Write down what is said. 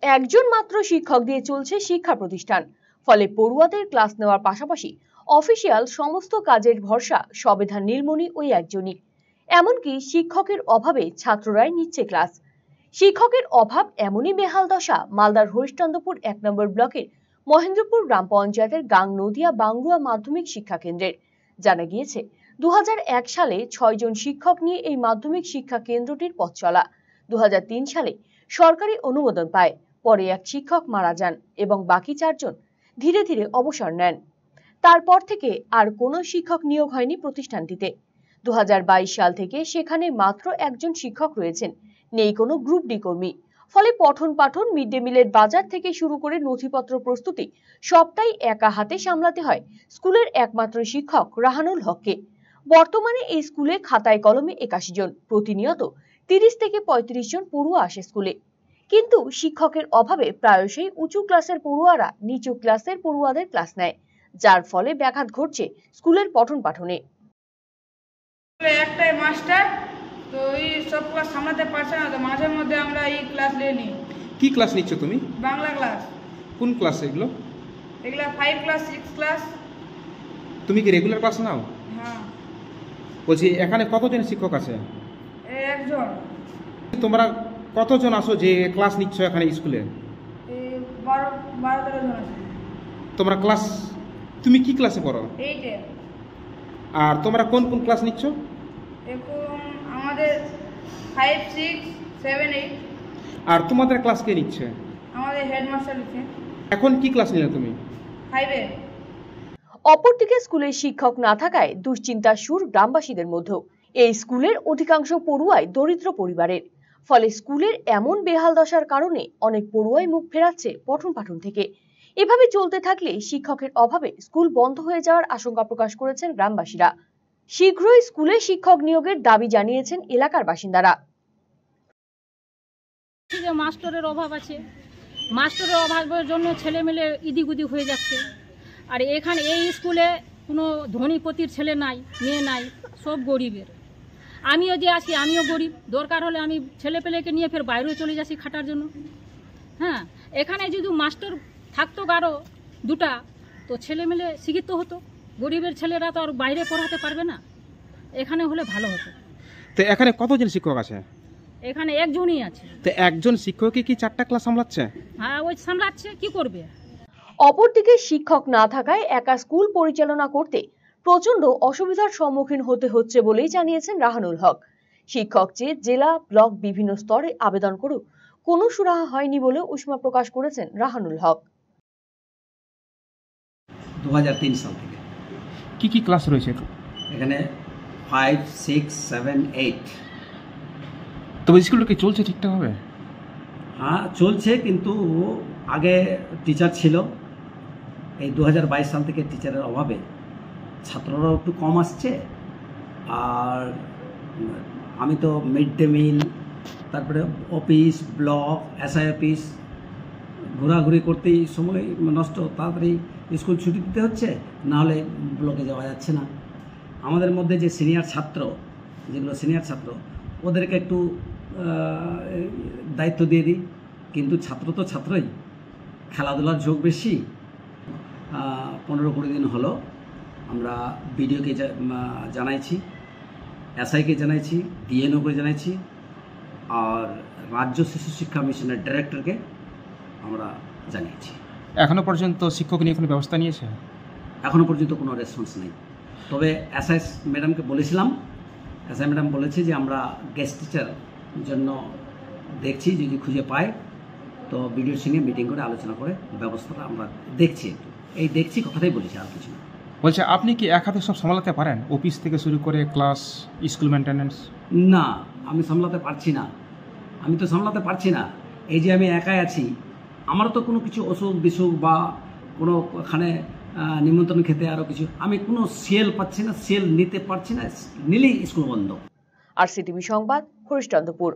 একজন মাত্র শিক্ষক দিয়ে চলছে শিক্ষা প্রতিষ্ঠান। ফলে পড়ুয়াদের ক্লাস নেওয়ার পাশাপাশি অফিসিয়াল সমস্ত কাজের ভরসা সবেধা নীলমণি ওই একজনই। এমনকি শিক্ষকের অভাবে ছাত্ররাই নিচ্ছে ক্লাস। শিক্ষকের অভাব এমনই বেহাল দশা মালদার হরিশ্চন্দ্রপুর ১ নম্বর ব্লকের মহেন্দ্রপুর গ্রাম পঞ্চায়েতের গাং নদিয়া বাংরুয়া মাধ্যমিক শিক্ষা কেন্দ্রের। জানা গিয়েছে ২০০১ সালে ৬ জন শিক্ষক নিয়ে এই মাধ্যমিক শিক্ষা কেন্দ্রটির পথ চলা। ২০০৩ সালে সরকারি অনুমোদন পায়। পরে এক শিক্ষক মারা যান এবং বাকি ৪ জন ধীরে ধীরে অবসর নেন। তারপর থেকে আর কোনো শিক্ষক নিয়োগ হয়নি প্রতিষ্ঠানটিতে। ২০২২ সাল থেকে সেখানে মাত্র একজন শিক্ষক রয়েছেন, নেই কোনো গ্রুপ ডি কর্মী। ফলে পঠন পাঠন, মিড ডে মিলের বাজার থেকে শুরু করে নথিপত্র প্রস্তুতি সবটাই একা হাতে সামলাতে হয় স্কুলের একমাত্র শিক্ষক রাহানুল হককে। বর্তমানে এই স্কুলে খাতায় কলমে ৮১ জন, প্রতিনিয়ত ৩০ থেকে ৩৫ জন পড়ুয়া আসে স্কুলে। কিন্তু শিক্ষকের অভাবে প্রায়শই উঁচু ক্লাসের পড়ুয়ারা নিচু ক্লাসের পড়ুয়াদের ক্লাস নেয়, যার ফলে ব্যাঘাত ঘটছে স্কুলের পঠন পাঠনে। একটাই মাস্টার তো এই সব ক্লাস সামলাতে পারছে না, তো মাঝে মধ্যে আমরা এই ক্লাস নিয়ে নিই। কি ক্লাস নিচ্ছ তুমি? বাংলা ক্লাস। কোন ক্লাস এগুলো? এগুলা 5 ক্লাস 6 ক্লাস। তুমি কি রেগুলার ক্লাস নাও? হ্যাঁ। বলছি এখানে কতজন শিক্ষক আছে? একজন। তোমরা কতজন আসো যে ক্লাস নিচ্ছ এখানে স্কুলে? 12-13 জন আছে। তোমরা ক্লাস, তুমি কি ক্লাসে পড়ো? 8 এ। আর তোমরা কোন কোন ক্লাস নিচ্ছ? এখন আমাদের 5 6 7 8। আর তোমাদের ক্লাস কে নিচ্ছে? আমাদের হেডমাস্টার নিচ্ছে। এখন কি ক্লাস নিলে তুমি? 5 এ। অপরদিকে স্কুলের শিক্ষক না থাকায় দুশ্চিন্তার সুর গ্রামবাসীদের মধ্যে। এই স্কুলের অধিকাংশ পড়ুয়াই দরিদ্র পরিবারের। ফলে স্কুলের এমন বেহাল দশার কারণে অনেক পড়ুয়াই মুখ ফেরাচ্ছে পঠন পাঠন থেকে। এভাবে চলতে থাকলে শিক্ষকের অভাবে স্কুল বন্ধ হয়ে যাওয়ার আশঙ্কা প্রকাশ করেছেন গ্রামবাসীরা। শীঘ্রই স্কুলে শিক্ষক নিয়োগের দাবি জানিয়েছেন এলাকার বাসিন্দারা। মাস্টারের অভাব আছে, মাস্টারের অভাবের জন্য ছেলেমেলে ইদিগুদি হয়ে যাচ্ছে। আর এখানে এই স্কুলে কোনো ধনীপতির ছেলে নাই, মেয়ে নাই, সব গরিবের। আমিও যে আছি আমিও গরিব, দরকার হলে আমি ছেলেপেলেকে নিয়ে ফের বাইরেও চলে যাচ্ছি খাটার জন্য। হ্যাঁ, এখানে যদি মাস্টার থাকতো কারো দুটা, তো ছেলেমেলে শিক্ষিত হতো। গরিবের ছেলেরা তো আর বাইরে পড়াতে পারবে না, এখানে হলে ভালো হতো। তো এখানে কতজন শিক্ষক আছে? এখানে একজনই আছে। তো একজন শিক্ষকই কি 4টা ক্লাস সামলাচ্ছে? হ্যাঁ, ওই সামলাচ্ছে, কি করবে। অপরদিকে শিক্ষক না থাকায় একা স্কুল পরিচালনা করতে প্রচন্ড অসুবিধার সম্মুখীন হতে হচ্ছে বলেই জানিয়েছেন রাহানুল হক। শিক্ষক চেয়ে জেলা, ব্লক বিভিন্ন স্তরে আবেদন করেও কোনো সুরাহা হয়নি বলে উষ্মা প্রকাশ করেছেন রাহানুল হক। 2003 সাল থেকে কি কি ক্লাস রয়েছে এখানে? 5 6 7 8। তবে স্কুলটা কি চলছে ঠিকঠাকভাবে? হ্যাঁ চলছে, কিন্তু আগে টিচার ছিল। এই 2022 সাল থেকে টিচারের অভাবে ছাত্ররাও একটু কম আসছে। আর আমি তো মিড ডে মিল, তারপরে অফিস, ব্লক, এসআই অফিস ঘোরাঘুরি করতেই সময় নষ্ট। তাড়াতাড়ি স্কুল ছুটি দিতে হচ্ছে, নাহলে ব্লকে যাওয়া যাচ্ছে না। আমাদের মধ্যে যে সিনিয়র ছাত্র, যেগুলো সিনিয়র ছাত্র, ওদেরকে একটু দায়িত্ব দিয়ে দিই। কিন্তু ছাত্র তো ছাত্রই, খেলাধুলার ঝোঁক বেশি। 15-20 দিন হলো আমরা বিডিওকে জানাইছি, এসআইকে জানাইছি, ডিএনওকে জানাইছি, আর রাজ্য শিশু শিক্ষা মিশনের ডাইরেক্টরকে আমরা জানিয়েছি। এখনো পর্যন্ত শিক্ষক নিয়ে কোনো ব্যবস্থা নিয়েছে? এখনো পর্যন্ত কোনো রেসপন্স নেই। তবে এসআই ম্যাডামকে বলেছিলাম, এসআই ম্যাডাম বলেছে যে আমরা গেস্ট টিচার জন্য দেখছি, যদি খুঁজে পাই তো বিডিওর সঙ্গে মিটিং করে আলোচনা করে ব্যবস্থাটা আমরা দেখছি। এই দেখছি কথাটাই বলেছি, আর কিছু না। বলছে আপনি কি এক হাতে সব সামলাতে পারেন, অফিস থেকে শুরু করে ক্লাস, স্কুল মেনটেন্যান্স? না, আমি সামলাতে পারছি না। আমি তো সামলাতে পারছি না। এই যে আমি একাই আছি, আমারও তো কোনো কিছু অসুখ বিসুখ বা কোনো ওখানে নিমন্ত্রণ খেতে আরও কিছু, আমি কোনো সেল পাচ্ছি না, সেল নিতে পারছি না, নিলেই স্কুল বন্ধ। RCTV সংবাদ, হরিশ্চন্দ্রপুর।